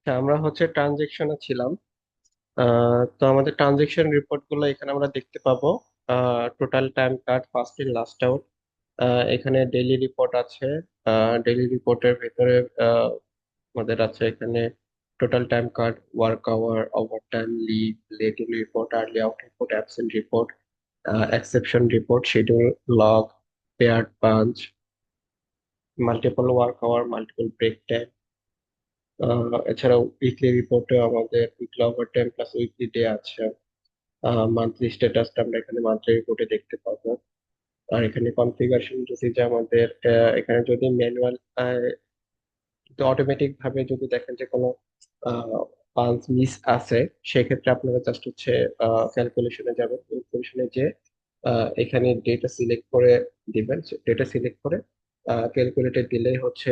আমরা হচ্ছে ট্রানজেকশনে ছিলাম। তো আমাদের ট্রানজেকশন রিপোর্ট গুলো এখানে আমরা দেখতে পাবো। Total time card, first in last out. এখানে ডেইলি রিপোর্ট আছে। ডেইলি রিপোর্টের ভিতরে আহ, আমাদের আছে এখানে total time card, work hour, overtime, leave, late in report, early out report, absent report, exception report, schedule log, paired punch, multiple work hour, multiple break time. এছাড়াও weekly রিপোর্টে আমাদের weekly overtime plus weekly day আছে। Monthly স্ট্যাটাসটা আমরা এখানে monthly রিপোর্টে দেখতে পাবো। আর এখানে কনফিগারেশন যদি যে আমাদের এখানে যদি ম্যানুয়াল অটোমেটিক ভাবে যদি দেখেন যে কোনো পালস মিস আছে, সেক্ষেত্রে আপনারা জাস্ট হচ্ছে ক্যালকুলেশনে যাবেন। ক্যালকুলেশনে যে এখানে ডেটা সিলেক্ট করে দিবেন। ডেটা সিলেক্ট করে ক্যালকুলেটর দিলে হচ্ছে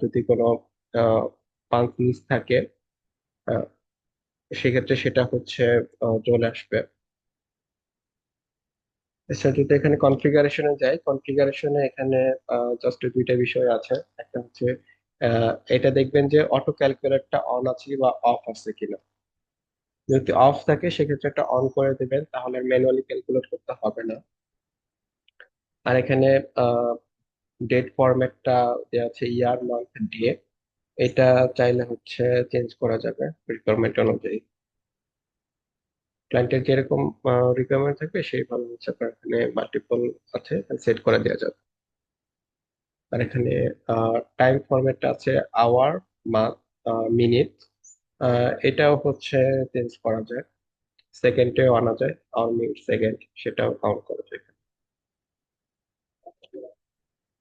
যদি কোনো পালস মিস থাকে, আহ, সেক্ষেত্রে সেটা হচ্ছে চলে আসবে। আচ্ছা, যদি এখানে কনফিগারেশনে যাই, কনফিগারেশনে এখানে জাস্ট দুইটা বিষয় আছে। একটা হচ্ছে এটা দেখবেন যে অটো ক্যালকুলেটরটা অন আছে বা অফ আছে কিনা। যদি অফ থাকে সেক্ষেত্রে একটা অন করে দিবেন, তাহলে ম্যানুয়ালি ক্যালকুলেট করতে হবে না। আর এখানে ডেট ফরম্যাটটা দেওয়া আছে ইয়ার, মান্থ, ডে। এটা চাইলে হচ্ছে চেঞ্জ করা যাবে রিকোয়ারমেন্ট অনুযায়ী। ক্লায়েন্টের যেরকম রিকোয়ারমেন্ট থাকবে সেইভাবে হচ্ছে আপনার এখানে মাল্টিপল আছে, সেট করে দেওয়া যাবে। আর এখানে টাইম ফরম্যাটটা আছে আওয়ার, মান্থ, মিনিট। এটাও হচ্ছে চেঞ্জ করা যায়, সেকেন্ডেও আনা যায়, আওয়ার, মিনিট, সেকেন্ড সেটাও কাউন্ট করা যায়।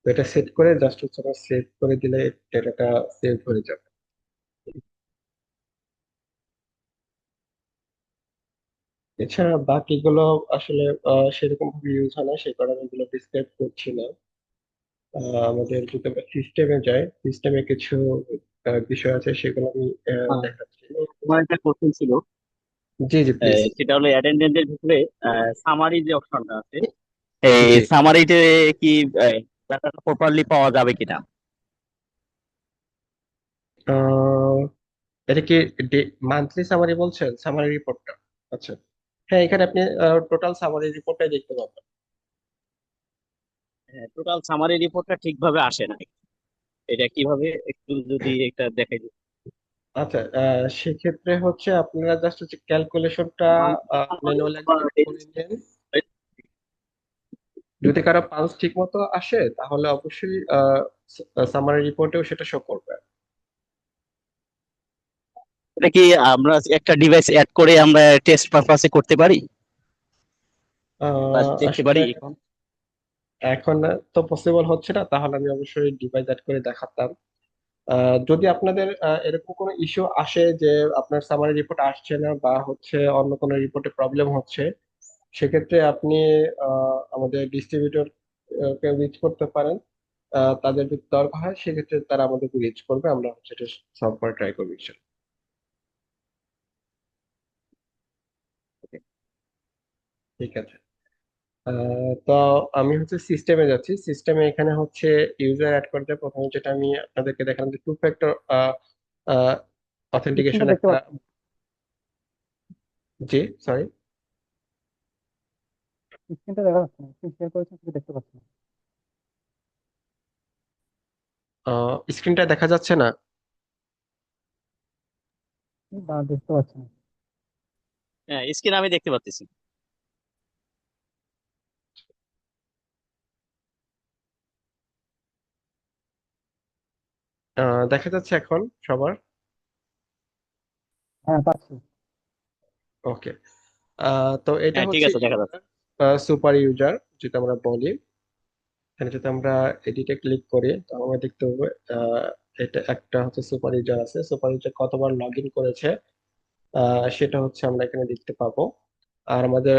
তো এটা সেট করে জাস্ট হচ্ছে সেভ করে দিলে ডেটাটা সেভ হয়ে যাবে। এছাড়া বাকিগুলো আসলে সেরকম ভাবে ইউজ হয় না, সে কারণে এগুলো ডিসক্রাইব করছি না। আমাদের যদি আমরা সিস্টেমে যাই, সিস্টেমে কিছু বিষয় আছে, সেগুলো আমি দেখাচ্ছি। তো তোমার একটা কোশ্চেন ছিল। জি জি প্লিজ। সেটা হলো অ্যাটেন্ডেন্সের ভিতরে সামারি যে অপশনটা আছে, এই জি। সামারিতে কি ডাটাটা প্রপারলি পাওয়া যাবে কিনা? আহ, এটা কি মান্থলি সামারি বলছেন, সামারি রিপোর্টটা? আচ্ছা, হ্যাঁ, এখানে আপনি টোটাল সামারি রিপোর্টটাই দেখতে পাবেন। টোটাল সামারি রিপোর্টটা ঠিকভাবে আসে না। এটা কিভাবে একটু যদি একটা দেখাই দিই। আচ্ছা, সেক্ষেত্রে হচ্ছে আপনারা জাস্ট হচ্ছে ক্যালকুলেশনটা মান্থলি সামারি ম্যানুয়ালি বা একবার করে নেন। যদি কারো পালস ঠিক মতো আসে, তাহলে অবশ্যই সামারি রিপোর্টেও সেটা শো করবে। এটা কি আমরা একটা ডিভাইস অ্যাড করে আমরা টেস্ট পারপাসে করতে পারি বা দেখতে আসলে পারি এখন? এখন তো পসিবল হচ্ছে না, তাহলে আমি অবশ্যই ডিভাইস অ্যাড করে দেখাতাম। যদি আপনাদের এরকম কোনো ইস্যু আসে যে আপনার সামারি রিপোর্ট আসছে না বা হচ্ছে অন্য কোনো রিপোর্টে প্রবলেম হচ্ছে, সেক্ষেত্রে আপনি আমাদের ডিস্ট্রিবিউটর কে রিচ করতে পারেন। তাদের যদি দরকার হয়, সেক্ষেত্রে তারা আমাদেরকে রিচ করবে, আমরা হচ্ছে এটা সলভ করে ট্রাই করবো ইনশাল্লাহ। ঠিক আছে। তো আমি হচ্ছে সিস্টেমে যাচ্ছি। সিস্টেমে এখানে হচ্ছে ইউজার অ্যাড করতে প্রথমে যেটা আমি আপনাদেরকে দেখালাম যে টু ফ্যাক্টর অথেন্টিকেশন স্ক্রিনটা দেখতে একটা। পাচ্ছি না। জি, সরি। স্ক্রিনটা দেখা যাচ্ছে না, স্ক্রিন শেয়ার করেছেন কিন্তু দেখতে পাচ্ছি না। স্ক্রিনটা দেখা যাচ্ছে না? বা দেখতে পাচ্ছি না। হ্যাঁ, স্ক্রিন আমি দেখতে পাচ্ছি। দেখা যাচ্ছে এখন সবার? হ্যাঁ, পাচ্ছি। ওকে। তো এটা হ্যাঁ, ঠিক হচ্ছে আছে, দেখা যাচ্ছে। ইউজার, সুপার ইউজার যেটা আমরা বলি। এখানে যদি আমরা এডিটে ক্লিক করি, তো আমরা দেখতে পাবো আহ, এটা একটা হচ্ছে সুপার ইউজার আছে। সুপার ইউজার কতবার লগ ইন করেছে সেটা হচ্ছে আমরা এখানে দেখতে পাবো। আর আমাদের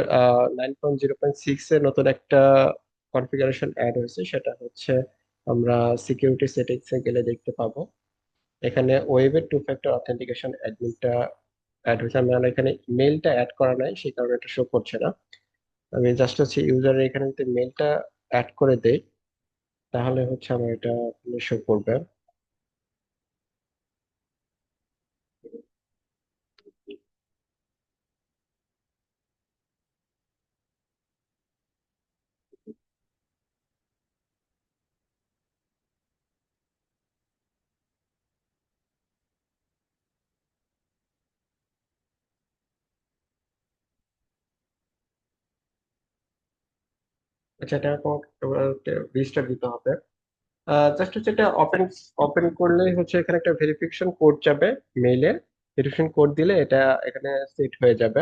9.0.6 এ নতুন একটা কনফিগারেশন অ্যাড হয়েছে, সেটা হচ্ছে আমরা সিকিউরিটি সেটিংস এ গেলে দেখতে পাবো। এখানে ওয়েবের টু ফ্যাক্টর অথেন্টিকেশন অ্যাডমিনটা অ্যাড হয়েছে। আমরা এখানে মেলটা অ্যাড করা নাই, সেই কারণে এটা শো করছে না। আমি জাস্ট হচ্ছে ইউজারের এখানে যদি মেলটা অ্যাড করে দেই, তাহলে হচ্ছে আমার এটা শো করবে। আচ্ছা, এটা আমাকে রেজিস্টার দিতে হবে। জাস্ট হচ্ছে এটা ওপেন ওপেন করলেই হচ্ছে এখানে একটা ভেরিফিকেশন কোড যাবে মেইলে। ভেরিফিকেশন কোড দিলে এটা এখানে সেট হয়ে যাবে।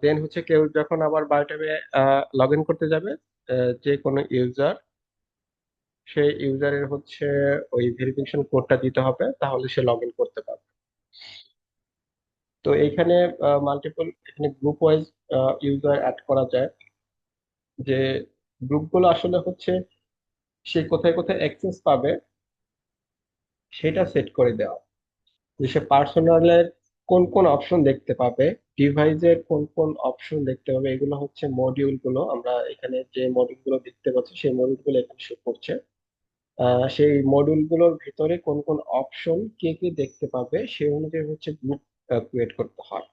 দেন হচ্ছে কেউ যখন আবার বায়োটেবে লগ ইন করতে যাবে, যে কোনো ইউজার, সেই ইউজারের হচ্ছে ওই ভেরিফিকেশন কোডটা দিতে হবে, তাহলে সে লগ ইন করতে পারবে। তো এইখানে মাল্টিপল, এখানে গ্রুপ ওয়াইজ ইউজার অ্যাড করা যায়। যে গ্রুপগুলো আসলে হচ্ছে সে কোথায় কোথায় অ্যাক্সেস পাবে সেটা সেট করে দেওয়া। যে সে পার্সোনালের কোন কোন অপশন দেখতে পাবে, ডিভাইসের কোন কোন অপশন দেখতে পাবে, এগুলো হচ্ছে মডিউল গুলো। আমরা এখানে যে মডিউল গুলো দেখতে পাচ্ছি সেই মডিউল গুলো এখানে শো করছে। সেই মডিউল গুলোর ভিতরে কোন কোন অপশন কে কে দেখতে পাবে সেই অনুযায়ী হচ্ছে গ্রুপ ক্রিয়েট করতে হয়।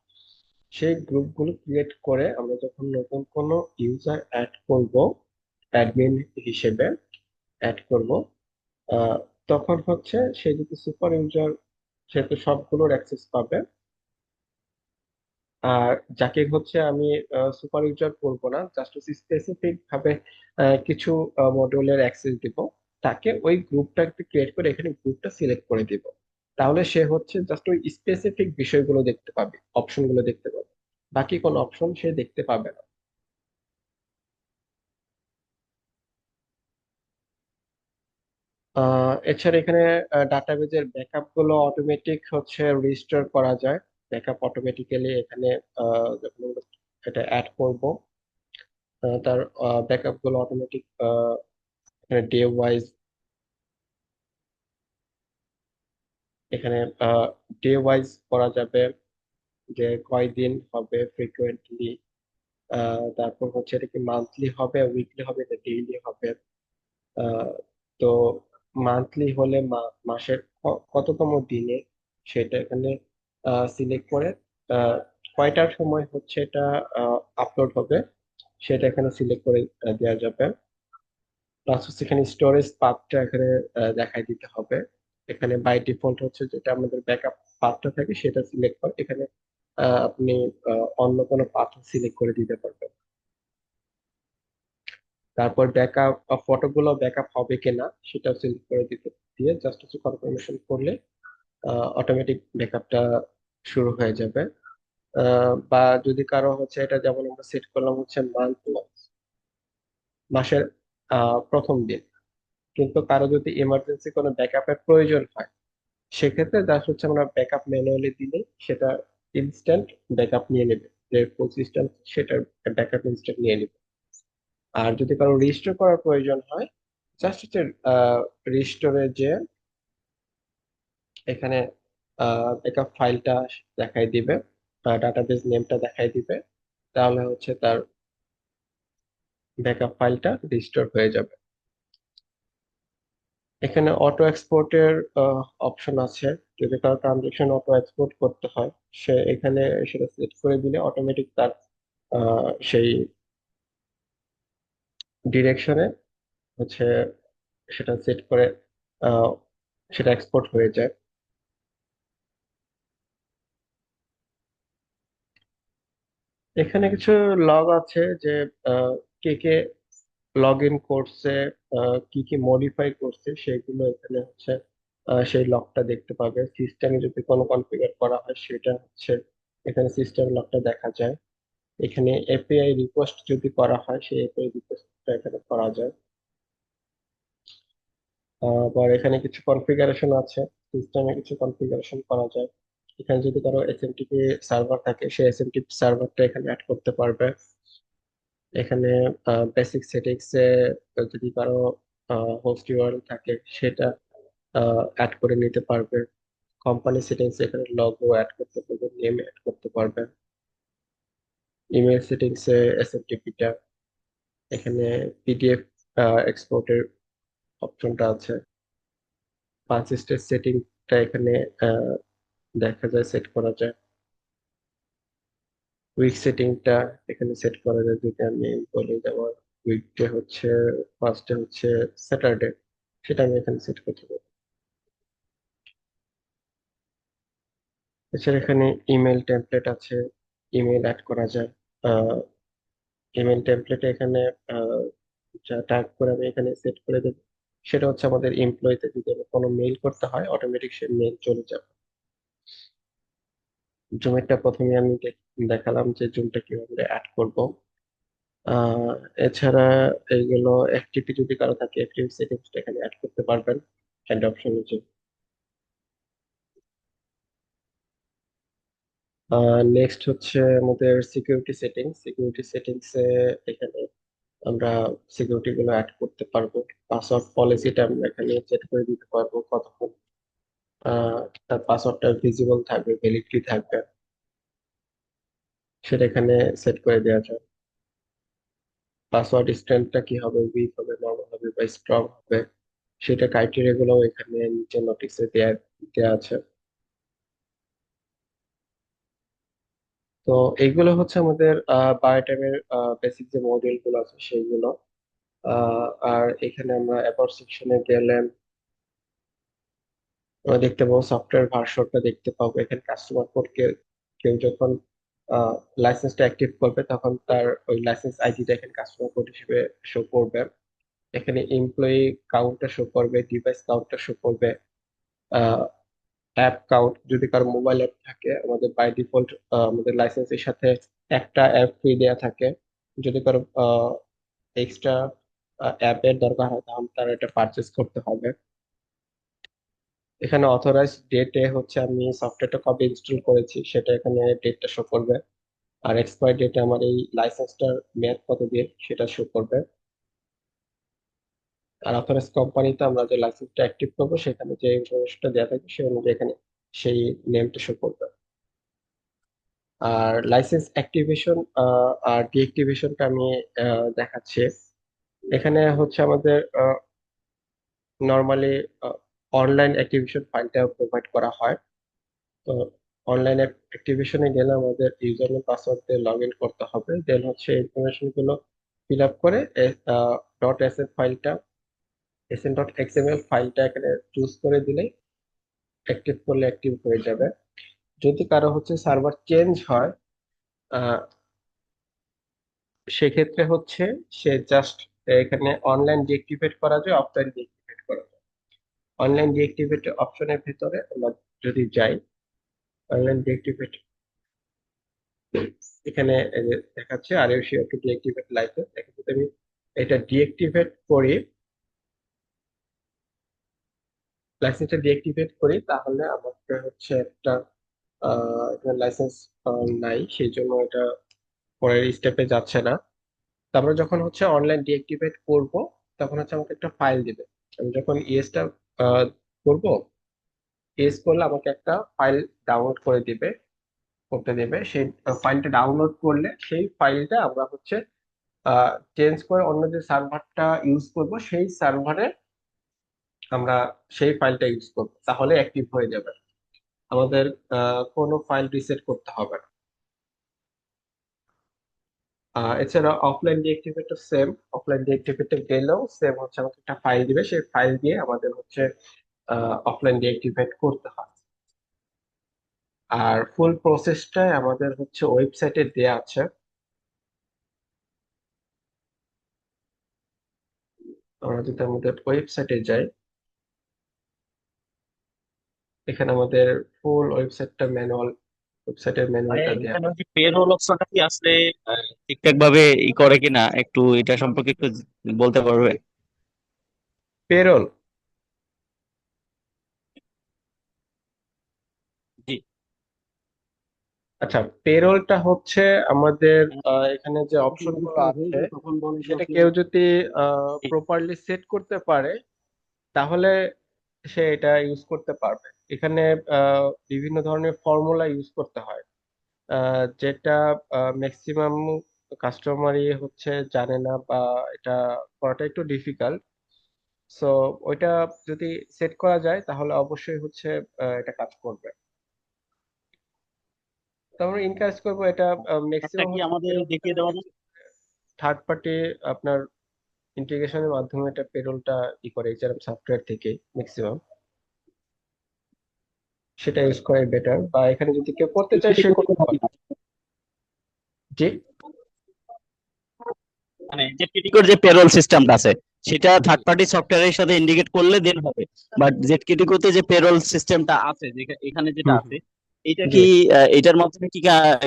সেই গ্রুপগুলো ক্রিয়েট করে আমরা যখন নতুন কোনো ইউজার অ্যাড করব, অ্যাডমিন হিসেবে অ্যাড করব, আহ, তখন হচ্ছে সে যদি সুপার ইউজার, সে তো সবগুলোর অ্যাক্সেস পাবে। আর যাকে হচ্ছে আমি সুপার ইউজার করবো না, জাস্ট স্পেসিফিক ভাবে কিছু মডিউলের অ্যাক্সেস দিব, তাকে ওই গ্রুপটা ক্রিয়েট করে এখানে গ্রুপটা সিলেক্ট করে দিব। তাহলে সে হচ্ছে জাস্ট ওই স্পেসিফিক বিষয়গুলো দেখতে পাবে, অপশনগুলো দেখতে পাবে, বাকি কোন অপশন সে দেখতে পাবে না। এছাড়া এখানে ডাটাবেজের ব্যাকআপ গুলো অটোমেটিক হচ্ছে রিস্টোর করা যায়। ব্যাকআপ অটোমেটিক্যালি এখানে যখন আমরা এটা অ্যাড করব, তার ব্যাকআপ গুলো অটোমেটিক ডে ওয়াইজ, এখানে ডে ওয়াইজ করা যাবে, যে কয়দিন হবে ফ্রিকুয়েন্টলি। তারপর হচ্ছে এটা কি মান্থলি হবে, উইকলি হবে, এটা ডেইলি হবে। আহ, তো মান্থলি হলে মাসের কততম দিনে সেটা এখানে সিলেক্ট করে, আহ, কয়টার সময় হচ্ছে এটা আপলোড হবে সেটা এখানে সিলেক্ট করে দেওয়া যাবে। প্লাস হচ্ছে এখানে স্টোরেজ পাথটা এখানে দেখাই দিতে হবে। এখানে বাই ডিফল্ট হচ্ছে যেটা আমাদের ব্যাকআপ পাথটা থাকে সেটা সিলেক্ট করে এখানে আপনি অন্য কোনো পাথ সিলেক্ট করে দিতে পারবেন। তারপর ব্যাকআপ ফটোগুলো ব্যাকআপ হবে কিনা সেটা সিলেক্ট করে দিতে, দিয়ে জাস্ট হচ্ছে কনফার্মেশন করলে অটোমেটিক ব্যাকআপটা শুরু হয়ে যাবে। বা যদি কারো হচ্ছে এটা, যেমন আমরা সেট করলাম হচ্ছে মান্থ, মাসের প্রথম দিন, কিন্তু কারো যদি ইমার্জেন্সি কোনো ব্যাকআপের প্রয়োজন হয়, সেক্ষেত্রে জাস্ট হচ্ছে আমরা ব্যাকআপ ম্যানুয়ালি দিলে সেটা ইনস্ট্যান্ট ব্যাকআপ নিয়ে নেবে, যে ফুল সিস্টেম সেটার ব্যাকআপ ইনস্ট্যান্ট নিয়ে নেবে। আর যদি কারো রিস্টোর করার প্রয়োজন হয়, জাস্ট হচ্ছে রিস্টোরে যে এখানে ব্যাকআপ ফাইলটা দেখাই দিবে, ডাটাবেস নেমটা দেখাই দিবে, তাহলে হচ্ছে তার ব্যাকআপ ফাইলটা রিস্টোর হয়ে যাবে। এখানে অটো এক্সপোর্টের অপশন আছে। যদি কারো ট্রানজেকশন অটো এক্সপোর্ট করতে হয়, সে এখানে সেটা সিলেক্ট করে দিলে অটোমেটিক তার সেই ডিরেকশনে হচ্ছে সেটা সেট করে আহ, সেটা এক্সপোর্ট হয়ে যায়। এখানে কিছু লগ আছে যে কে কে লগ ইন করছে, কি কি মডিফাই করছে সেগুলো এখানে হচ্ছে সেই লগটা দেখতে পাবে। সিস্টেমে যদি কোনো কনফিগার করা হয় সেটা হচ্ছে এখানে সিস্টেম লগটা দেখা যায়। এখানে এপিআই রিকোয়েস্ট যদি করা হয় সেই এপিআই রিকোয়েস্টটা এখানে করা যায়। আবার এখানে কিছু কনফিগারেশন আছে, সিস্টেমে কিছু কনফিগারেশন করা যায়। এখানে যদি কারো এসএমটিপি সার্ভার থাকে সেই এসএমটিপি সার্ভারটা এখানে অ্যাড করতে পারবে। এখানে বেসিক সেটিংস এ যদি কারো হোস্ট ইউআরএল থাকে সেটা অ্যাড করে নিতে পারবে। কোম্পানি সেটিংস এখানে লগো অ্যাড করতে পারবে, নেম অ্যাড করতে পারবে। ইমেল সেটিংস এ এসএমটিপিটা, এখানে পিডিএফ এক্সপোর্টের অপশনটা আছে। পাঁচ স্টেজ সেটিংটা এখানে আহ, দেখা যায়, সেট করা যায়। উইক সেটিংটা এখানে সেট করা যায়। যদি আমি বলি যেমন উইকডে হচ্ছে, ফার্স্টে হচ্ছে স্যাটারডে, সেটা আমি এখানে সেট করতে পারি। এছাড়া এখানে ইমেল টেমপ্লেট আছে, ইমেল অ্যাড করা যায়। ইমেল টেমপ্লেটে এখানে আহ, যা ট্যাগ করে আমি এখানে সেট করে দেবো, সেটা হচ্ছে আমাদের এমপ্লয়িতে যদি আমার কোনো মেইল করতে হয় অটোমেটিক সে মেইল চলে যাবে। জুমেরটা প্রথমে আমি দেখালাম যে জুমটা কিভাবে অ্যাড করব। আহ এছাড়া এইগুলো অ্যাক্টিভিটি যদি কারো থাকে অ্যাক্টিভিটি সেটিংসটা এখানে অ্যাড করতে পারবেন অ্যাড অপশনে যে। নেক্সট হচ্ছে আমাদের সিকিউরিটি সেটিংস। সিকিউরিটি সেটিংস এ এখানে আমরা সিকিউরিটি গুলো অ্যাড করতে পারবো। পাসওয়ার্ড পলিসিটা আমরা এখানে সেট করে দিতে পারবো কতক্ষণ তার পাসওয়ার্ডটা ভিজিবল থাকবে, ভ্যালিডিটি থাকবে, সেটা এখানে সেট করে দেওয়া যায়। পাসওয়ার্ড স্ট্রেংথটা কি হবে, উইক হবে, নরমাল হবে বা স্ট্রং হবে, সেটা ক্রাইটেরিয়া গুলো এখানে নিচে নোটিসে দেওয়া দেওয়া আছে। তো এইগুলো হচ্ছে আমাদের বায়োটাইপের বেসিক যে মডিউল গুলো আছে সেইগুলো। আর এখানে আমরা অ্যাবাউট সেকশনে গেলে আমরা দেখতে পাবো সফটওয়্যার ভার্সনটা দেখতে পাবো। এখানে কাস্টমার কোড কেউ যখন লাইসেন্সটা অ্যাক্টিভ করবে তখন তার ওই লাইসেন্স আইডিটা এখানে কাস্টমার কোড হিসেবে শো করবে। এখানে এমপ্লয়ি কাউন্টটা শো করবে, ডিভাইস কাউন্টটা শো করবে, অ্যাপ কাউন্ট, যদি কারো মোবাইল অ্যাপ থাকে আমাদের বাই ডিফল্ট আমাদের লাইসেন্সের সাথে একটা অ্যাপ ফ্রি দেয়া থাকে। যদি কারো এক্সট্রা অ্যাপের দরকার হয় তাহলে তার এটা পারচেস করতে হবে। এখানে অথরাইজ ডেটে হচ্ছে আমি সফটওয়্যারটা কবে ইনস্টল করেছি সেটা এখানে ডেটটা শো করবে। আর এক্সপায়ার ডেটে আমার এই লাইসেন্সটার মেয়াদ কত দিন সেটা শো করবে। আর অথরাইজ কোম্পানিতে আমরা যে লাইসেন্সটা অ্যাক্টিভ করবো সেখানে যে ইনফরমেশনটা দেওয়া থাকবে সেই অনুযায়ী এখানে সেই নেমটা শো করবে। আর লাইসেন্স অ্যাক্টিভেশন আর ডিঅ্যাক্টিভেশনটা আমি দেখাচ্ছি। এখানে হচ্ছে আমাদের নর্মালি অনলাইন অ্যাক্টিভেশন ফাইলটা প্রোভাইড করা হয়। তো অনলাইন অ্যাক্টিভেশনে গেলে আমাদের ইউজার নেম পাসওয়ার্ড দিয়ে লগ ইন করতে হবে, দেন হচ্ছে ইনফরমেশন গুলো ফিল আপ করে ডট এস এফ ফাইলটা, এস এন ডট এক্সএমএল ফাইলটা এখানে চুজ করে দিলেই অ্যাক্টিভ করলে অ্যাক্টিভ হয়ে যাবে। যদি কারো হচ্ছে সার্ভার চেঞ্জ হয় আহ, সেক্ষেত্রে হচ্ছে সে জাস্ট এখানে অনলাইন ডিএক্টিভেট করা যায়, অফলাইন ডিএক্টিভেট করা যায়। অনলাইন ডিএক্টিভেট অপশনের ভিতরে আমরা যদি যাই, অনলাইন ডিএক্টিভেট এখানে এই যে দেখাচ্ছে are you sure to deactivate license, এখানে যদি আমি এটা ডিএক্টিভেট করি, লাইসেন্সটা ডিএক্টিভেট করি তাহলে আমাকে হচ্ছে একটা এখানে লাইসেন্স নাই, সেই জন্য এটা পরের স্টেপে যাচ্ছে না। তারপরে যখন হচ্ছে অনলাইন ডিএক্টিভেট করব তখন হচ্ছে আমাকে একটা ফাইল দিবে। আমি যখন ইএসটা করব, ইএস করলে আমাকে একটা ফাইল ডাউনলোড করে দিবে, করতে দেবে। সেই ফাইলটা ডাউনলোড করলে সেই ফাইলটা আমরা হচ্ছে চেঞ্জ করে অন্য যে সার্ভারটা ইউজ করব সেই সার্ভারে আমরা সেই ফাইলটা ইউজ করব, তাহলে অ্যাক্টিভ হয়ে যাবে। আমাদের কোনো ফাইল রিসেট করতে হবে না। এছাড়া অফলাইন ডিএক্টিভেটর সেম, অফলাইন ডিএক্টিভেটে গেলেও সেম হচ্ছে আমাকে একটা ফাইল দিবে, সেই ফাইল দিয়ে আমাদের হচ্ছে অফলাইন ডিএক্টিভেট করতে হয়। আর ফুল প্রসেসটাই আমাদের হচ্ছে ওয়েবসাইটে দেয়া আছে। আমরা যদি আমাদের ওয়েবসাইটে যাই, এখানে আমাদের ফুল ওয়েবসাইটটা ম্যানুয়াল, ওয়েবসাইটের মানে ম্যানুয়ালটা দেয়া এখানে আছে। যে পেরোল অপশনটা কি আসলে ঠিকঠাক ভাবে ই করে কিনা, একটু এটা সম্পর্কে একটু বলতে পারবে? পেরোল, জি। আচ্ছা পেরোলটা হচ্ছে আমাদের এখানে যে অপশন গুলো আছে সেটা কেউ যদি প্রপারলি সেট করতে পারে তাহলে সে এটা ইউজ করতে পারবে। এখানে বিভিন্ন ধরনের ফর্মুলা ইউজ করতে হয়, যেটা ম্যাক্সিমাম কাস্টমারই হচ্ছে জানে না বা এটা করাটা একটু ডিফিকাল্ট। সো ওইটা যদি সেট করা যায় তাহলে অবশ্যই হচ্ছে এটা কাজ করবে। তো আমরা এনকারেজ করবো এটা। একটা ম্যাক্সিমাম কি হচ্ছে আমাদের পেরোলটা দেখিয়ে দেওয়া যায়? থার্ড পার্টি আপনার ইন্টিগ্রেশনের মাধ্যমে এটা পেরোলটা ই করে এইচআরএম সফটওয়্যার থেকে ম্যাক্সিমাম, সেটা ইউজ করাই বেটার। বা এখানে যদি কেউ করতে চায় সে করতে পারে। জি। মানে জেটকিটিকোর যে পেরোল সিস্টেমটা আছে সেটা থার্ড পার্টি সফটওয়্যারের সাথে ইন্ডিকেট করলে দেন হবে। বাট জেটকিটিকোতে যে পেরোল সিস্টেমটা আছে এখানে যেটা হুম হুম। আছে এটা জি। কি এটার মাধ্যমে কি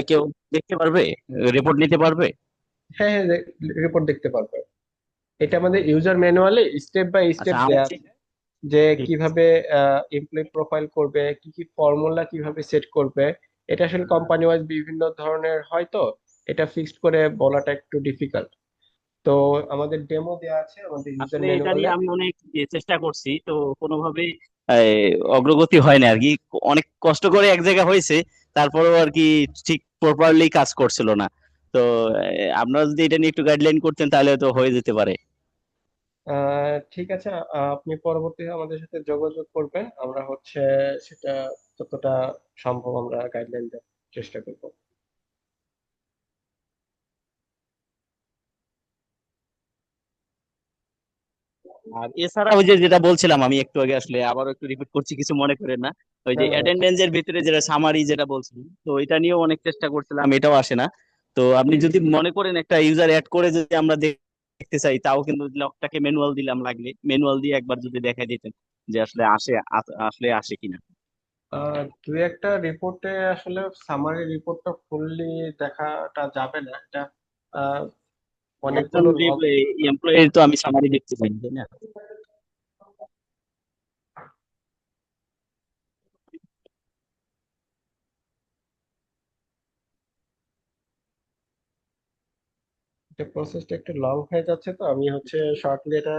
কেউ দেখতে পারবে, রিপোর্ট নিতে পারবে? হ্যাঁ হ্যাঁ, রিপোর্ট দেখতে পারবে। এটা আমাদের ইউজার ম্যানুয়ালে স্টেপ বাই আচ্ছা স্টেপ আমার দেয়া আছে, যে ঠিক আছে। কিভাবে এমপ্লয়ি প্রোফাইল করবে, কি কি ফর্মুলা কিভাবে সেট করবে। এটা আসলে কোম্পানি ওয়াইজ বিভিন্ন ধরনের হয়, তো এটা ফিক্সড করে বলাটা একটু ডিফিকাল্ট। তো আমাদের ডেমো দেয়া আছে আমাদের ইউজার আসলে এটা ম্যানুয়ালে। নিয়ে আমি অনেক চেষ্টা করছি, তো কোনোভাবেই অগ্রগতি হয় না আর কি। অনেক কষ্ট করে এক জায়গা হয়েছে, তারপরেও আর কি ঠিক প্রপারলি কাজ করছিল না। তো আপনারা যদি এটা নিয়ে একটু গাইডলাইন করতেন তাহলে তো হয়ে যেতে পারে। ঠিক আছে, আপনি পরবর্তীতে আমাদের সাথে যোগাযোগ করবেন, আমরা হচ্ছে সেটা যতটা সম্ভব আমরা গাইডলাইন দেওয়ার চেষ্টা করব। আর এছাড়া ওই যে যেটা বলছিলাম আমি একটু আগে, আসলে আবারও একটু রিপিট করছি, কিছু মনে করেন না। ওই না যে না না, ঠিক অ্যাটেন্ডেন্স এর আছে। ভিতরে যেটা সামারি যেটা বলছিলাম, তো এটা নিয়েও অনেক চেষ্টা করছিলাম, এটাও আসে না। তো আপনি যদি মনে করেন একটা ইউজার অ্যাড করে যদি আমরা দেখতে চাই, তাও কিন্তু লকটাকে ম্যানুয়াল দিলাম, লাগলে ম্যানুয়াল দিয়ে একবার যদি দেখাই দিতেন যে আসলে আসলে আসে কিনা। দুই একটা রিপোর্টে আসলে সামারি রিপোর্টটা ফুললি দেখাটা যাবে না, এটা আহ, একজন অনেকগুলো লগ। এমপ্লয়ির তো আমি সামারি দেখতে চাই, তাই না? এটা প্রসেসটা একটু লং হয়ে যাচ্ছে, তো আমি হচ্ছে শর্টলি এটা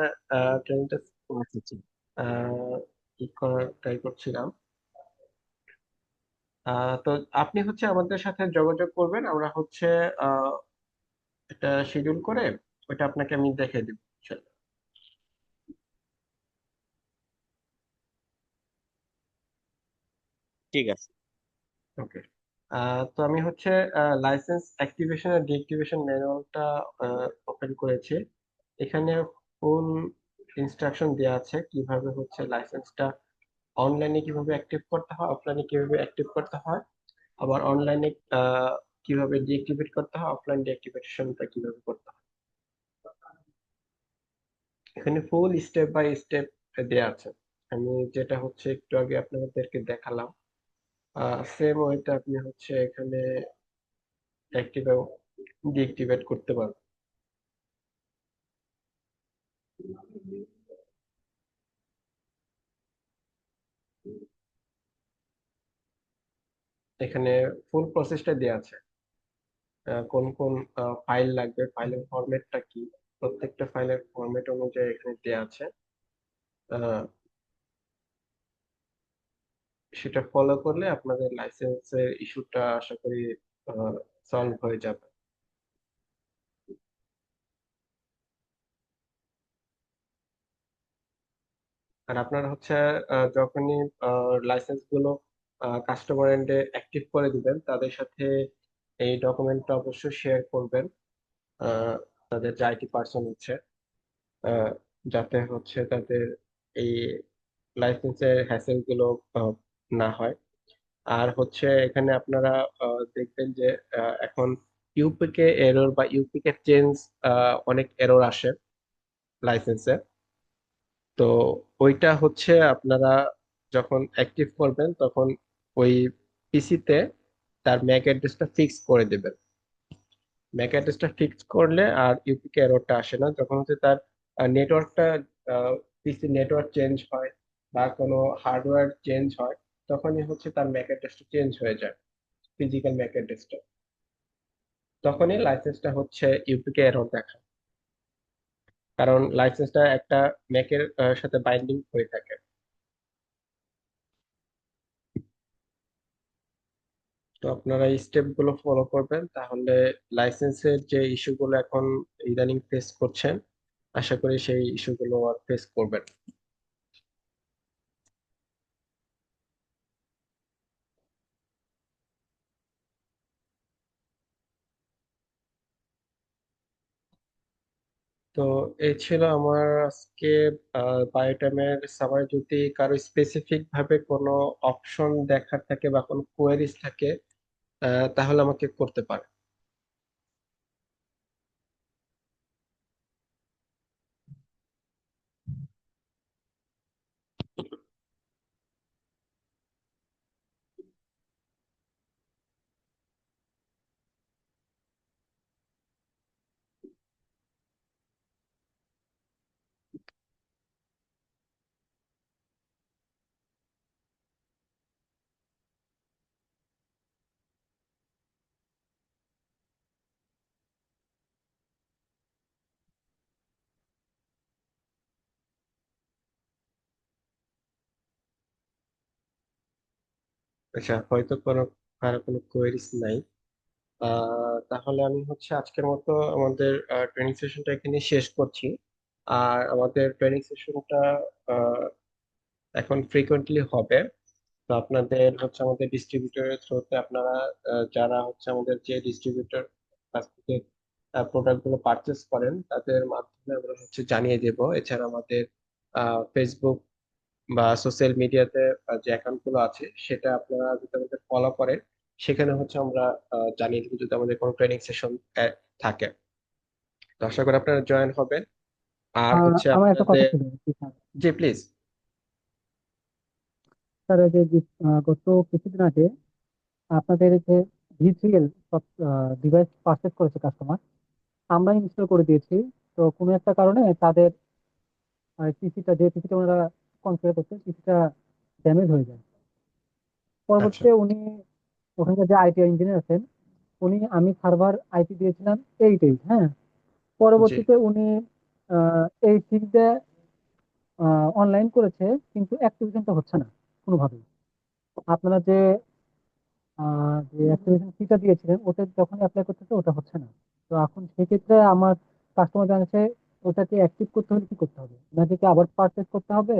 ট্রেনিংটা আচ্ছা আচ্ছা। ই করার ট্রাই করছিলাম। তো আপনি হচ্ছে আমাদের সাথে যোগাযোগ করবেন, আমরা হচ্ছে আহ, এটা শিডিউল করে ওটা আপনাকে আমি দেখে দিব। ঠিক আছে। ওকে। তো আমি হচ্ছে লাইসেন্স অ্যাক্টিভেশন আর ডিঅ্যাক্টিভেশন ম্যানুয়ালটা ওপেন করেছি। এখানে ফুল ইনস্ট্রাকশন দেওয়া আছে কিভাবে হচ্ছে লাইসেন্সটা অনলাইনে কিভাবে অ্যাক্টিভ করতে হয়, অফলাইনে কিভাবে অ্যাক্টিভ করতে হয়, আবার অনলাইনে কিভাবে ডিঅ্যাক্টিভেট করতে হয়, অফলাইন ডিঅ্যাক্টিভেশনটা কিভাবে করতে হয়। এখানে ফুল স্টেপ বাই স্টেপ দেওয়া আছে। আমি যেটা হচ্ছে একটু আগে আপনাদেরকে দেখালাম, সেম ওইটা আপনি হচ্ছে এখানে অ্যাক্টিভ এবং ডিঅ্যাক্টিভেট করতে পারবেন। এখানে ফুল প্রসেসটা দেওয়া আছে, কোন কোন ফাইল লাগবে, ফাইলের ফরম্যাটটা কি, প্রত্যেকটা ফাইলের ফরম্যাট অনুযায়ী এখানে দেওয়া আছে। আহ, সেটা ফলো করলে আপনাদের লাইসেন্সের ইস্যুটা আশা করি সলভ হয়ে যাবে। আর আপনারা হচ্ছে যখনই লাইসেন্স গুলো কাস্টমার এন্ডে অ্যাক্টিভ করে দিবেন, তাদের সাথে এই ডকুমেন্টটা অবশ্যই শেয়ার করবেন, আহ, তাদের যে আইটি পার্সন হচ্ছে, আহ, যাতে হচ্ছে তাদের এই লাইসেন্সের হ্যাসেল গুলো আহ, না হয়। আর হচ্ছে এখানে আপনারা দেখবেন যে এখন ইউপিকে এরর বা ইউপিকে চেঞ্জ অনেক এরর আসে লাইসেন্সে। তো ওইটা হচ্ছে আপনারা যখন অ্যাক্টিভ করবেন তখন ওই পিসিতে তার ম্যাক অ্যাড্রেসটা ফিক্স করে দেবেন। ম্যাক অ্যাড্রেসটা ফিক্স করলে আর ইউপিকে এররটা আসে না। যখন হচ্ছে তার নেটওয়ার্কটা, পিসি নেটওয়ার্ক চেঞ্জ হয় বা কোনো হার্ডওয়্যার চেঞ্জ হয়, তখনই হচ্ছে তার ম্যাক অ্যাড্রেসটা চেঞ্জ হয়ে যায়, ফিজিক্যাল ম্যাক অ্যাড্রেসটা। তখনই লাইসেন্সটা হচ্ছে ইউপিকে এরর দেখায়, কারণ লাইসেন্সটা একটা ম্যাকের সাথে বাইন্ডিং হয়ে থাকে। তো আপনারা এই স্টেপ গুলো ফলো করবেন, তাহলে লাইসেন্সের যে ইস্যুগুলো এখন ইদানিং ফেস করছেন, আশা করি সেই ইস্যুগুলো আর ফেস করবেন না। তো এই ছিল আমার আজকে বায়োটামের সামারি। যদি কারো স্পেসিফিক ভাবে কোনো অপশন দেখার থাকে বা কোনো কোয়েরিজ থাকে, তাহলে আমাকে করতে পারে। আচ্ছা, হয়তো কোনো কারো কোনো কোয়েরিজ নাই। তাহলে আমি হচ্ছে আজকের মতো আমাদের ট্রেনিং সেশনটা এখানে শেষ করছি। আর আমাদের ট্রেনিং সেশনটা এখন ফ্রিকোয়েন্টলি হবে। তো আপনাদের হচ্ছে আমাদের ডিস্ট্রিবিউটরের থ্রুতে আপনারা যারা হচ্ছে আমাদের যে ডিস্ট্রিবিউটর কাছ থেকে প্রোডাক্ট গুলো পারচেস করেন তাদের মাধ্যমে আমরা হচ্ছে জানিয়ে দেব। এছাড়া আমাদের ফেসবুক বা সোশ্যাল মিডিয়াতে যে অ্যাকাউন্ট গুলো আছে সেটা আপনারা যদি আমাদের ফলো করেন, সেখানে হচ্ছে আমরা জানিয়ে দেবো যদি আমাদের কোনো ট্রেনিং সেশন থাকে। তো আশা করি আপনারা জয়েন হবেন। আর হচ্ছে আমার একটা কথা আপনাদের, ছিল কি স্যার। G please. স্যার, এই যে গত কিছুদিন আগে আপনাদের যে ভিজিএল ডিভাইস পারচেজ করেছে কাস্টমার, আমরা ইনস্টল করে দিয়েছি। তো কোনো একটা কারণে তাদের পিসিটা ওনারা কনফিগার করছে, পিসিটা ড্যামেজ হয়ে যায়। আচ্ছা। পরবর্তীতে উনি, ওখানকার যে আইটি ইঞ্জিনিয়ার আছেন, আমি সার্ভার আইপি দিয়েছিলাম 88, হ্যাঁ। জি। পরবর্তীতে উনি 86 অনলাইন করেছে, কিন্তু অ্যাক্টিভেশনটা হচ্ছে না কোনোভাবেই। আপনারা যে অ্যাক্টিভেশন ফিটা দিয়েছিলেন ওটা যখন অ্যাপ্লাই করতেছে ওটা হচ্ছে না। তো এখন সেক্ষেত্রে আমার কাস্টমার জানাচ্ছে ওটাকে অ্যাক্টিভ করতে হলে কি করতে হবে, নাকি কি আবার পারচেস করতে হবে?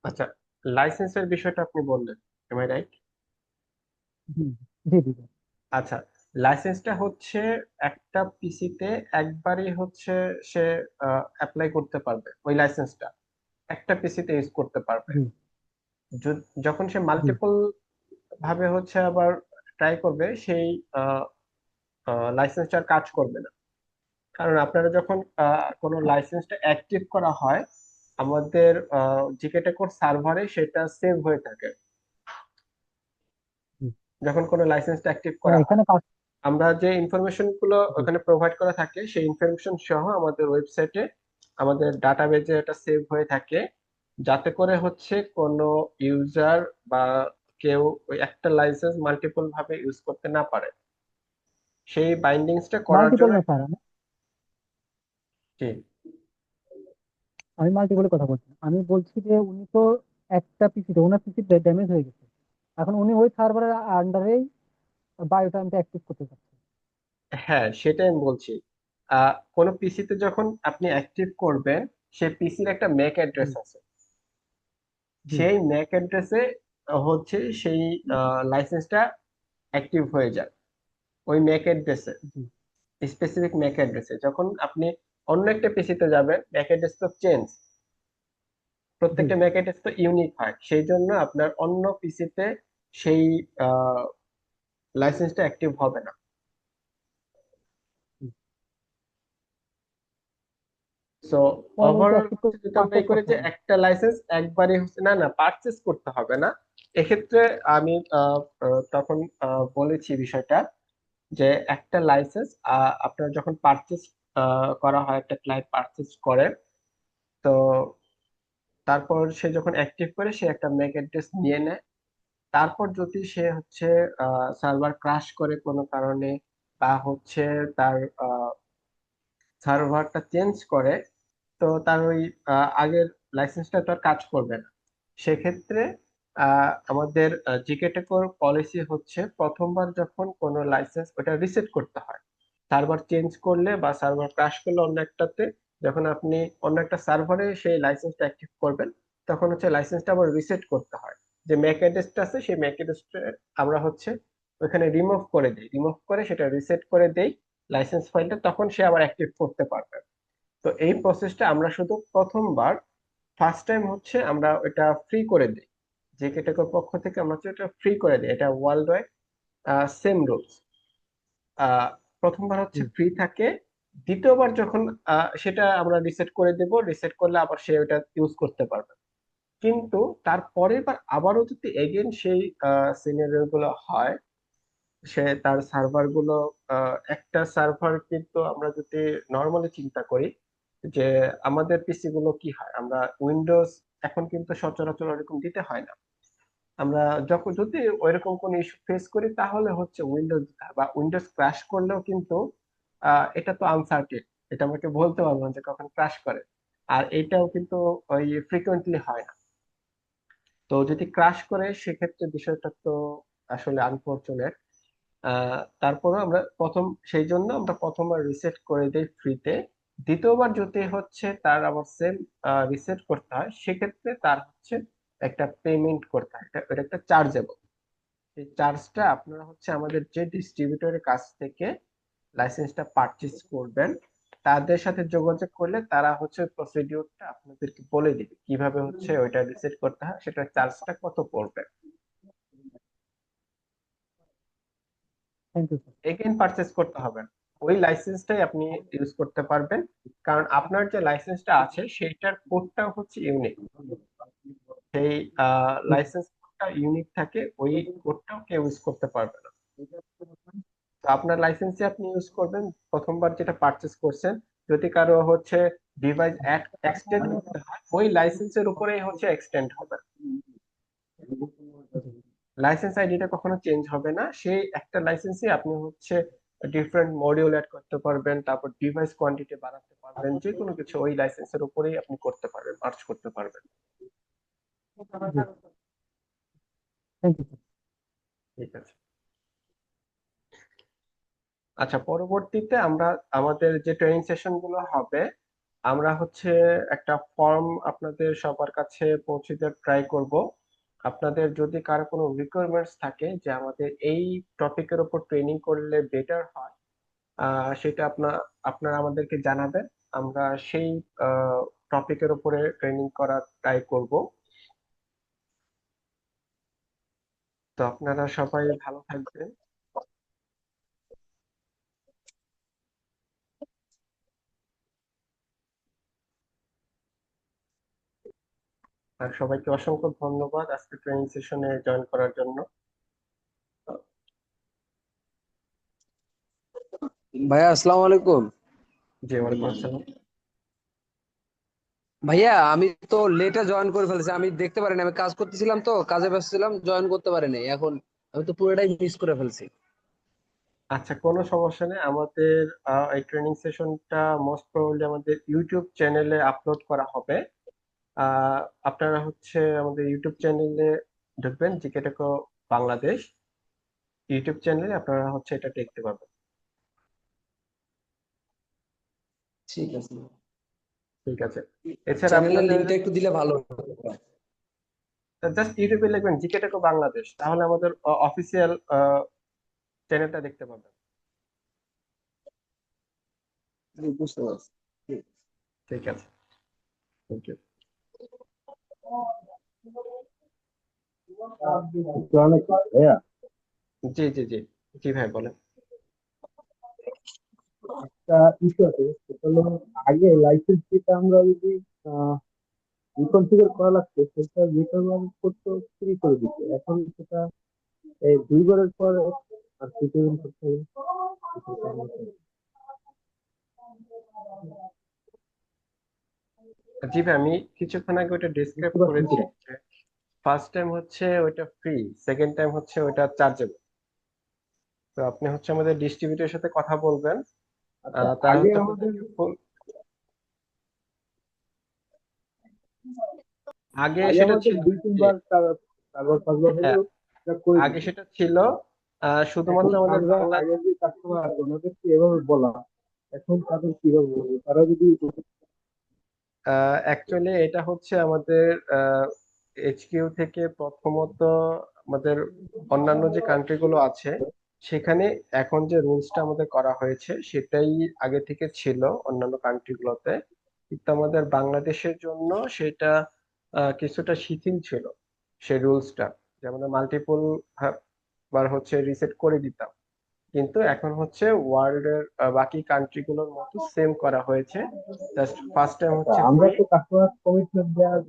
আচ্ছা, লাইসেন্সের বিষয়টা আপনি বললেন, এম আই রাইট? হুম, জি জি জি। আচ্ছা, লাইসেন্সটা হচ্ছে একটা পিসিতে একবারই হচ্ছে সে অ্যাপ্লাই করতে পারবে ওই লাইসেন্সটা, একটা পিসিতে ইউজ করতে পারবে। জি যখন সে জি মাল্টিপল ভাবে হচ্ছে আবার ট্রাই করবে, সেই লাইসেন্সটার কাজ করবে না। কারণ আপনারা যখন কোনো লাইসেন্সটা অ্যাক্টিভ করা হয়, আমাদের জিকেটা কোড সার্ভারে সেটা সেভ হয়ে থাকে। জি। যখন কোনো লাইসেন্সটা অ্যাক্টিভ না, করা হয়, এখানে আমরা যে ইনফরমেশন গুলো জি ওখানে প্রোভাইড করা থাকে সেই ইনফরমেশন সহ আমাদের ওয়েবসাইটে আমাদের ডাটাবেজে এটা সেভ হয়ে থাকে, যাতে করে হচ্ছে কোনো ইউজার বা কেউ ওই একটা লাইসেন্স মাল্টিপল ভাবে ইউজ করতে না পারে। সেই বাইন্ডিংসটা করার মাল্টিপল জন্য না একটা, স্যার, জি। আমি মাল্টিপলের কথা বলছি না। আমি বলছি যে উনি তো একটা পিসিতে, ওনার পিসি ড্যামেজ হয়ে গেছে, এখন উনি ওই সার্ভারের আন্ডারেই বায়োটাইমটা অ্যাক্টিভ করতে চাচ্ছে। হ্যাঁ, সেটাই আমি বলছি। কোনো পিসিতে যখন আপনি অ্যাক্টিভ করবেন, সেই পিসির একটা ম্যাক জি অ্যাড্রেস আছে। জি সেই ম্যাক অ্যাড্রেসে হচ্ছে সেই লাইসেন্সটা অ্যাক্টিভ হয়ে যায়। ওই ম্যাক অ্যাড্রেসে, জি স্পেসিফিক ম্যাক অ্যাড্রেসে যখন আপনি অন্য একটা পিসিতে যাবেন, ম্যাক অ্যাড্রেস তো চেঞ্জ, জি প্রত্যেকটা ম্যাক অ্যাড্রেস তো ইউনিক হয়, সেই জন্য আপনার অন্য পিসিতে সেই লাইসেন্সটা অ্যাক্টিভ হবে না। জি। সো পরবর্তীতে ওভারঅল অ্যাক্টিভ হচ্ছে যদি আমরা পারচেজ এই করি করতে যে হবে। একটা লাইসেন্স একবারে হচ্ছে, না না, পারচেজ করতে হবে না। এক্ষেত্রে আমি তখন বলেছি বিষয়টা, যে একটা লাইসেন্স আপনার যখন পারচেজ করা হয়, একটা ক্লায়েন্ট পারচেজ করে, তো তারপর সে যখন অ্যাক্টিভ করে সে একটা ম্যাক অ্যাড্রেস নিয়ে নেয়। তারপর যদি সে হচ্ছে সার্ভার ক্রাশ করে কোনো কারণে, বা হচ্ছে তার সার্ভারটা চেঞ্জ করে, তো তার ওই আগের লাইসেন্সটা তো আর কাজ করবে না। সেক্ষেত্রে আমাদের জিকেটেকোর পলিসি হচ্ছে প্রথমবার যখন কোনো লাইসেন্স ওটা রিসেট করতে হয়, সার্ভার চেঞ্জ করলে বা সার্ভার ক্রাশ করলে অন্য একটাতে, যখন আপনি অন্য একটা সার্ভারে সেই লাইসেন্সটা অ্যাক্টিভ করবেন, তখন হচ্ছে লাইসেন্সটা আবার রিসেট করতে হয়। যে ম্যাক অ্যাড্রেসটা আছে সেই ম্যাক অ্যাড্রেসটা আমরা হচ্ছে ওখানে রিমুভ করে দিই, রিমুভ করে সেটা রিসেট করে দেই লাইসেন্স ফাইলটা, তখন সে আবার অ্যাক্টিভ করতে পারবে। তো এই প্রসেসটা আমরা শুধু প্রথমবার, ফার্স্ট টাইম হচ্ছে আমরা এটা ফ্রি করে দিই। যে কেটেগরির পক্ষ থেকে আমরা হচ্ছে এটা ফ্রি করে দিই, এটা ওয়ার্ল্ড ওয়াইড সেম রুলস। প্রথমবার হচ্ছে জি ফ্রি থাকে, দ্বিতীয়বার যখন সেটা আমরা রিসেট করে দেব, রিসেট করলে আবার সে ওটা ইউজ করতে পারবে। কিন্তু তার পরের বার আবারও যদি এগেন সেই সিনারিও গুলো হয়, সে তার সার্ভার গুলো, একটা সার্ভার কিন্তু আমরা যদি নর্মালি চিন্তা করি, যে আমাদের পিসি গুলো কি হয়, আমরা উইন্ডোজ এখন কিন্তু সচরাচর ওরকম দিতে হয় না। আমরা যখন যদি ওইরকম কোন ইস্যু ফেস করি তাহলে হচ্ছে উইন্ডোজ দিতে হয়, বা উইন্ডোজ ক্র্যাশ করলেও কিন্তু এটা তো আনসার্টেন, এটা আমাকে বলতে পারবো না যে কখন ক্র্যাশ করে। আর এটাও কিন্তু ওই ফ্রিকোয়েন্টলি হয় না। তো যদি ক্রাশ করে সেক্ষেত্রে বিষয়টা তো আসলে আনফরচুনেট। তারপরও আমরা সেই জন্য আমরা প্রথমবার রিসেট করে দিই ফ্রিতে। দ্বিতীয়বার যদি হচ্ছে তার আবার সেম রিসেট করতে হয়, সেক্ষেত্রে তার হচ্ছে একটা পেমেন্ট করতে হয়, এটা একটা চার্জেবল। সেই চার্জটা আপনারা হচ্ছে আমাদের যে ডিস্ট্রিবিউটরের কাছ থেকে লাইসেন্সটা পারচেজ করবেন তাদের সাথে যোগাযোগ করলে তারা হচ্ছে প্রসিডিউরটা আপনাদেরকে বলে দিবে কিভাবে হচ্ছে ওইটা রিসেট করতে হয়, সেটা চার্জটা কত পড়বে। Thank you sir. Again purchase করতে হবে না। ওই লাইসেন্সটাই আপনি ইউজ করতে পারবেন, কারণ আপনার যে লাইসেন্সটা আছে সেটার কোডটা হচ্ছে ইউনিক। সেই লাইসেন্স কোডটা ইউনিক থাকে, ওই কোডটাও কেউ ইউজ করতে পারবে না। তো আপনার লাইসেন্সে আপনি ইউজ করবেন প্রথমবার যেটা পারচেজ করছেন। যদি কারো হচ্ছে ডিভাইস এক্সটেন্ড করতে হয়, ওই লাইসেন্সের উপরেই হচ্ছে এক্সটেন্ড হবে। লাইসেন্স আইডিটা কখনো চেঞ্জ হবে না, সেই একটা লাইসেন্সে আপনি হচ্ছে ডিফারেন্ট মডিউল অ্যাড করতে পারবেন, তারপর ডিভাইস কোয়ান্টিটি বাড়াতে পারবেন, যে কোনো কিছু ওই লাইসেন্সের উপরেই আপনি করতে পারবেন, মার্জ করতে পারবেন। Thank you sir. ঠিক আছে। আচ্ছা, পরবর্তীতে আমরা আমাদের যে ট্রেনিং সেশন গুলো হবে, আমরা হচ্ছে একটা ফর্ম আপনাদের সবার কাছে পৌঁছে দেওয়ার ট্রাই করব। আপনাদের যদি কারো কোনো রিকোয়ারমেন্টস থাকে যে আমাদের এই টপিকের উপর ট্রেনিং করলে বেটার হয়, সেটা আপনারা আমাদেরকে জানাবেন। আমরা সেই টপিকের উপরে ট্রেনিং করার ট্রাই করব। তো আপনারা সবাই ভালো থাকবেন, আর সবাইকে অসংখ্য ধন্যবাদ আজকে ট্রেনিং সেশনে জয়েন করার জন্য। ভাইয়া আসসালামু আলাইকুম। জি, ওয়ালাইকুম আসসালাম। ভাইয়া আমি তো লেটে জয়েন করে ফেলেছি, আমি দেখতে পারিনি, আমি কাজ করতেছিলাম তো কাজে ব্যস্ত ছিলাম, জয়েন করতে পারিনি। এখন আমি তো পুরোটাই মিস করে ফেলছি। আচ্ছা, কোনো সমস্যা নেই। আমাদের এই ট্রেনিং সেশনটা মোস্ট প্রবাবলি আমাদের ইউটিউব চ্যানেলে আপলোড করা হবে। আহ, আপনারা হচ্ছে আমাদের ইউটিউব চ্যানেলে ঢুকবেন, জিকে টেকো বাংলাদেশ ইউটিউব চ্যানেলে আপনারা হচ্ছে এটা দেখতে পাবেন। ঠিক আছে, ঠিক আছে। এছাড়া চ্যানেলের আপনাদের লিংকটা একটু দিলে ভালো হতো। জাস্ট ইউটিউবে লিখবেন জিকে টেকো বাংলাদেশ, তাহলে আমাদের অফিসিয়াল চ্যানেলটা দেখতে পাবেন। বুঝতে পারছি। ঠিক আছে, থ্যাংক ইউ। ভাইয়া, জি জি জি, জি ভাই বলেন। একটা ইস্যু আছে, সেটা হলো আগে লাইসেন্স যেটা আমরা যদি রিকনফিগার করা লাগতো সেটা রিকভার করতে ফ্রি করে দিচ্ছে, এখন সেটা এই 2 বারের পর আর কি পেমেন্ট করতে হবে। জি ভাই, আমি কিছুক্ষণ আগে ওটা ডিসক্রাইব বুঝতে পারছেন করেছি কিনা? যে ফার্স্ট টাইম হচ্ছে ওইটা ফ্রি, সেকেন্ড টাইম হচ্ছে ওইটা চার্জেবল। তো আপনি হচ্ছে আমাদের ডিস্ট্রিবিউটরের সাথে কথা বলবেন, আচ্ছা, তারা আগে হচ্ছে আমাদের আপনাদেরকে ফুল। আগে আগে সেটা আমাদের ছিল, দুই জি, তিনবার 4 বার 5 বার হ্যাঁ, হলেও এটা করে আগে দিচ্ছে। সেটা ছিল শুধুমাত্র এখন আমাদের আমরা বাংলা। আগে যে কাস্টমার আছে ওনাদেরকে এভাবে বলা, এখন তাদের কিভাবে বলবো? তারা যদি অ্যাকচুয়ালি এটা হচ্ছে আমাদের এইচকিউ থেকে প্রথমত আমাদের অন্যান্য যে কান্ট্রি গুলো আছে সেখানে এখন যে রুলসটা আমাদের করা হয়েছে সেটাই আগে থেকে ছিল অন্যান্য কান্ট্রি গুলোতে, কিন্তু আমাদের বাংলাদেশের জন্য সেটা কিছুটা শিথিল ছিল সেই রুলসটা, যেমন মাল্টিপল বার হচ্ছে রিসেট করে দিতাম। কিন্তু এখন হচ্ছে ওয়ার্ল্ড এর বাকি কান্ট্রি গুলোর মতো সেম করা হয়েছে, জাস্ট ফার্স্ট টাইম আচ্ছা, হচ্ছে আমরা ফ্রি। তো কাস্টমার কমিটমেন্ট দেওয়ার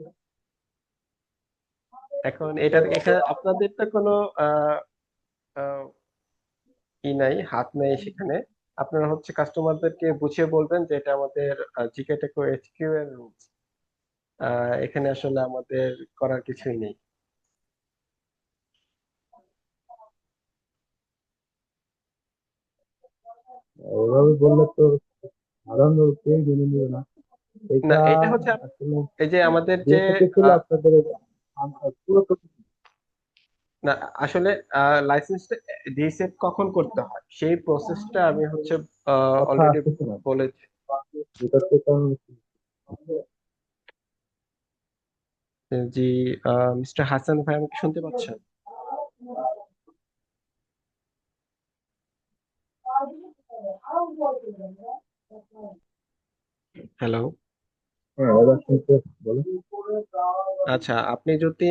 এখন এটা এখানে আপনাদের তো কোনো আহ আহ, ই নাই, হাত নেই সেখানে। আপনারা হচ্ছে কাস্টমারদেরকে বুঝিয়ে বলবেন যে এটা আমাদের জিকে টেকো এইচকিউ এর রুলস, এখানে আসলে আমাদের করার কিছুই নেই। ওভাবে বললে তো সাধারণ লোক কেউ মেনে নিবে না। না, এটা এটা হচ্ছে আসলে এই যে আমাদের যে দিয়ে থেকে ছিল আপনাদের এটা। পুরো process না, আসলে লাইসেন্সটা রিসেট কখন করতে হয় সেই প্রসেসটা আমি হচ্ছে কথা অলরেডি আসতেছে না, বলেছি। এটা তো কারণ জি, মিস্টার হাসান ভাই আমাকে শুনতে পাচ্ছেন? হ্যালো। হ্যাঁ এবার শুনতে বলো। আচ্ছা, আপনি যদি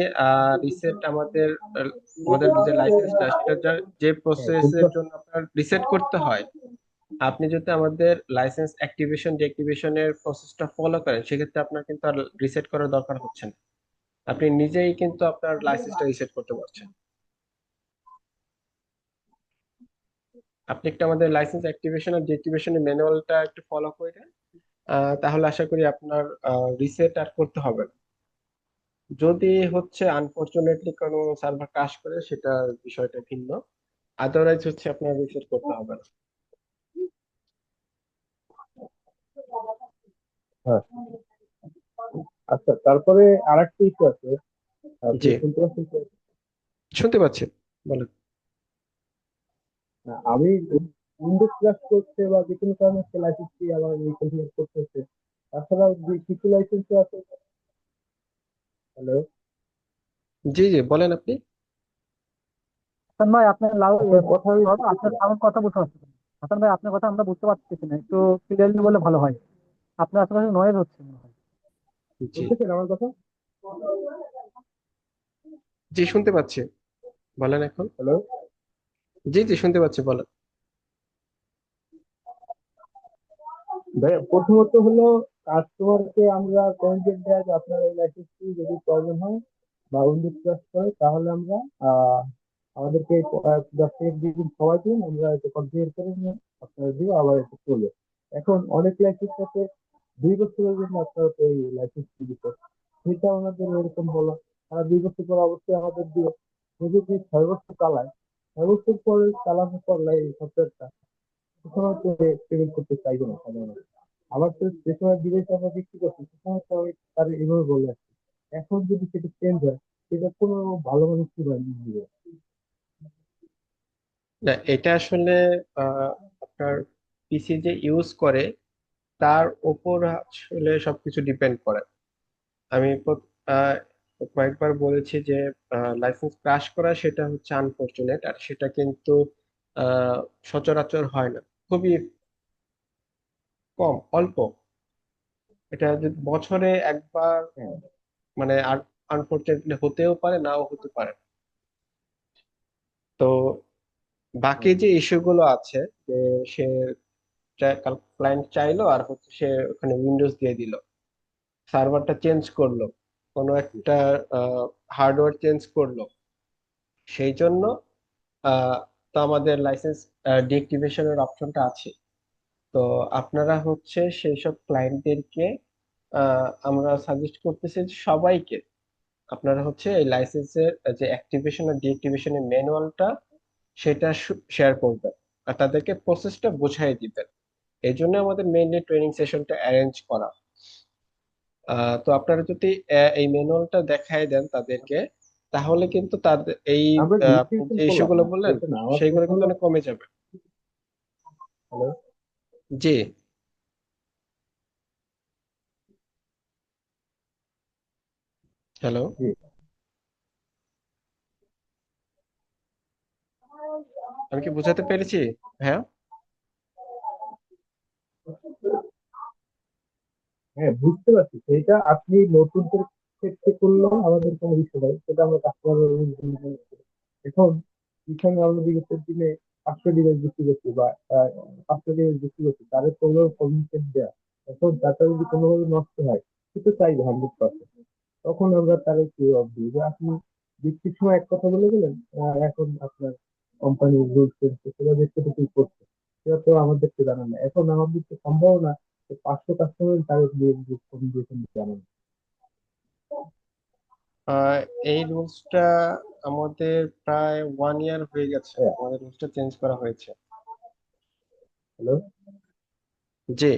রিসেট আমাদের যে লাইসেন্সটা সেটা যে হ্যাঁ শুনতে প্রসেসের পাচ্ছ? জন্য আপনার রিসেট করতে হয়, আপনি যদি আমাদের লাইসেন্স অ্যাক্টিভেশন ডিঅ্যাক্টিভেশনের প্রসেসটা ফলো করেন সেক্ষেত্রে আপনার কিন্তু আর রিসেট করার দরকার হচ্ছে না। আপনি নিজেই কিন্তু আপনার লাইসেন্সটা রিসেট করতে পারছেন। আপনি একটু আমাদের লাইসেন্স অ্যাক্টিভেশন আর ডিঅ্যাক্টিভেশনের ম্যানুয়ালটা একটু ফলো করে তাহলে আশা করি আপনার রিসেট আর করতে হবে না। যদি হচ্ছে আনফরচুনেটলি কোনো সার্ভার ক্রাশ করে সেটা বিষয়টা ভিন্ন, আদারওয়াইজ হচ্ছে আপনার রিসেট করতে হবে না। হ্যাঁ আচ্ছা, তারপরে আরেকটা ইস্যু আছে, আপনি জি, শুনতে পাচ্ছেন তো? শুনতে পাচ্ছি, বলেন। আমি উইন্ডোজ ক্রাশ করছে বা যে কোনো কারণে হচ্ছে লাইসেন্সটি আমার রিকনফিগার করতে হচ্ছে। তাছাড়া কিছু লাইসেন্স আছে। হ্যালো। জি জি, বলেন আপনি। হাসান ভাই আপনার আপনার কথা আমি আপনার আমার কথা বুঝতে পারছি না। হাসান ভাই আপনার কথা আমরা বুঝতে পারতেছি না, একটু ক্লিয়ারলি বলে ভালো হয়। আপনার আশেপাশে নয়েজ হচ্ছে মনে হয়। জি শুনতেছেন আমার কথা? জি, শুনতে পাচ্ছি, বলেন এখন। হ্যালো। জি জি, শুনতে পাচ্ছি, বলেন। ভাই প্রথমত হলো কাস্টমারকে আমরা কমিটমেন্ট দেওয়া যে আপনার এই লাইসেন্সটি যদি প্রবলেম হয় বা উইন্ডোজ ক্রাশ করে তাহলে আমরা আমাদেরকে 10 থেকে 20 দিন সময় দিন, আমরা এটা কনফিগার করে নিয়ে আপনার দিয়ে আবার এটা চলবে। এখন অনেক লাইসেন্স আছে 2 বছরের জন্য আপনার এই লাইসেন্সটি দিতে, সেটা ওনাদের এরকম বলা, তারা 2 বছর পর অবশ্যই আমাদের দিয়ে, যদি 6 বছর চালায়, 6 বছর পরে চালানোর পর এই সফটওয়্যারটা তখন হয়তো পেমেন্ট করতে চাইবে না সাধারণত। আবার তো যে সময় বিদেশে আমরা বিক্রি করছি সে সময় তো তার এভাবে বলে আসছে। এখন যদি সেটা চেঞ্জ হয় সেটা কোনো ভালো মানুষ কি দিবে? না, এটা আসলে আপনার পিসি যে ইউজ করে তার উপর আসলে সবকিছু ডিপেন্ড করে। আমি কয়েকবার বলেছি যে লাইসেন্স ক্রাশ করা সেটা হচ্ছে আনফরচুনেট, আর সেটা কিন্তু আহ, সচরাচর হয় না, খুবই কম, অল্প। এটা যদি বছরে একবার, হ্যাঁ মানে আনফরচুনেটলি হতেও পারে, নাও হতে পারে। তো বাকি হ্যাঁ যে ইস্যুগুলো আছে, যে সে ক্লায়েন্ট চাইলো আর হচ্ছে সে ওখানে উইন্ডোজ দিয়ে দিল, সার্ভারটা চেঞ্জ করলো, কোনো একটা হার্ডওয়্যার চেঞ্জ করলো, সেই জন্য তো আমাদের লাইসেন্স ডিএক্টিভেশনের অপশনটা আছে। তো আপনারা হচ্ছে সেই সব ক্লায়েন্টদেরকে আমরা সাজেস্ট করতেছি যে সবাইকে আপনারা হচ্ছে এই লাইসেন্সের যে অ্যাক্টিভেশন আর ডিঅ্যাক্টিভেশনের ম্যানুয়ালটা সেটা শেয়ার করবেন আর তাদেরকে প্রসেসটা বুঝাই দিবেন। এই জন্য আমাদের মেইনলি ট্রেনিং সেশনটা অ্যারেঞ্জ করা। তো আপনারা যদি এই ম্যানুয়ালটা দেখায় দেন তাদেরকে, তাহলে কিন্তু তাদের এই আমরা আপনি ডিসক্রিপশন যে করলাম ইস্যুগুলো না, বললেন বুঝছেন না আমার সেইগুলো কথা কিন্তু হলো। অনেক কমে যাবে। হ্যালো। জি, হ্যালো। জি। আমি কি বোঝাতে পেরেছি? হ্যাঁ। হ্যাঁ বুঝতে পারছি, সেটা আপনি নতুনদের ক্ষেত্রে করলে আমাদের কোনো বিষয় নাই, সেটা আমরা কাস্টমার। এখন এখানে আমরা বিগত দিনে 500 ডিভাইস বিক্রি করছি বা 500 ডিভাইস বিক্রি করছি, তাদের কোনো কমিটমেন্ট দেওয়া। এখন ডাটা যদি কোনোভাবে নষ্ট হয় সে তো চাইবে 100%, তখন আমরা তার কি জবাব দিই যে আপনি বিক্রির সময় এক কথা বলে গেলেন, এখন আপনার কোম্পানির রুলস সেটা দেখতে তো কি করছে, সেটা তো আমাদেরকে জানা না। এখন আমাদের তো সম্ভব না 500 কাস্টমার তাদের কমিউনিকেশন জানানো। আহ, এই রুলসটা আমাদের প্রায় 1 ইয়ার হয়ে গেছে, হ্যাঁ। আমাদের রুলসটা চেঞ্জ করা হয়েছে। হ্যালো। জি,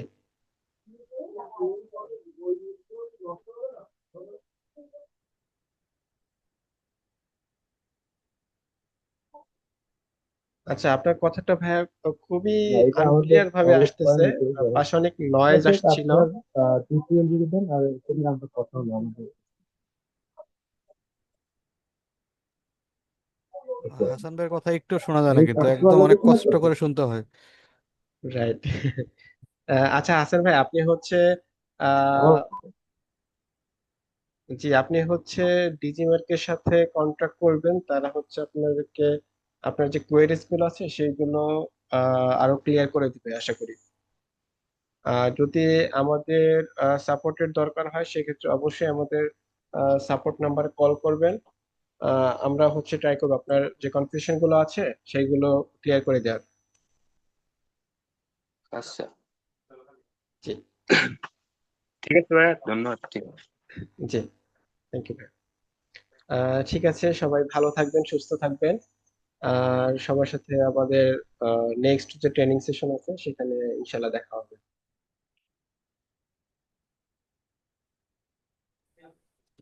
আচ্ছা, আপনার কথাটা ভাইয়া খুবই না, এটা আমাদের আনক্লিয়ার ভাবে অলওয়েজ আসতেছে। পয়েন্ট নিতে হবে। পাশে অনেক ঠিক নয়েজ আছে, আসছিল। আপনার টিউটোরিয়াল যদি দেন আর সেদিন আমরা কথা হলো আমাদের। ওকে, হাসান ভাইয়ের কথা একটু শোনা যায় না, আমি কিন্তু আসতে একদম ভালো অনেক লাগছে না কষ্ট তো। করে শুনতে হয়। রাইট। আচ্ছা হাসান ভাই, আপনি হচ্ছে ও, আহ জি, আপনি হচ্ছে ডিজিমার্কের সাথে কন্ট্যাক্ট করবেন, তারা হচ্ছে আপনাদেরকে আপনার যে কোয়েরিজ গুলো আছে সেইগুলো আরো ক্লিয়ার করে দিবে আশা করি। যদি আমাদের সাপোর্টের দরকার হয় সেক্ষেত্রে অবশ্যই আমাদের সাপোর্ট নাম্বারে কল করবেন। আমরা হচ্ছে ট্রাই করবো আপনার যে কনফিউশন গুলো আছে সেইগুলো ক্লিয়ার করে দেওয়ার। আচ্ছা, জি। ঠিক আছে ভাইয়া, ধন্যবাদ। ঠিক আছে। জি, থ্যাংক ইউ। ঠিক আছে, সবাই ভালো থাকবেন, সুস্থ থাকবেন। আর সবার সাথে আমাদের নেক্সট যে ট্রেনিং সেশন আছে সেখানে ইনশাল্লাহ দেখা হবে।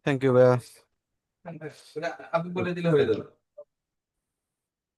থ্যাংক ইউ ভাইয়া।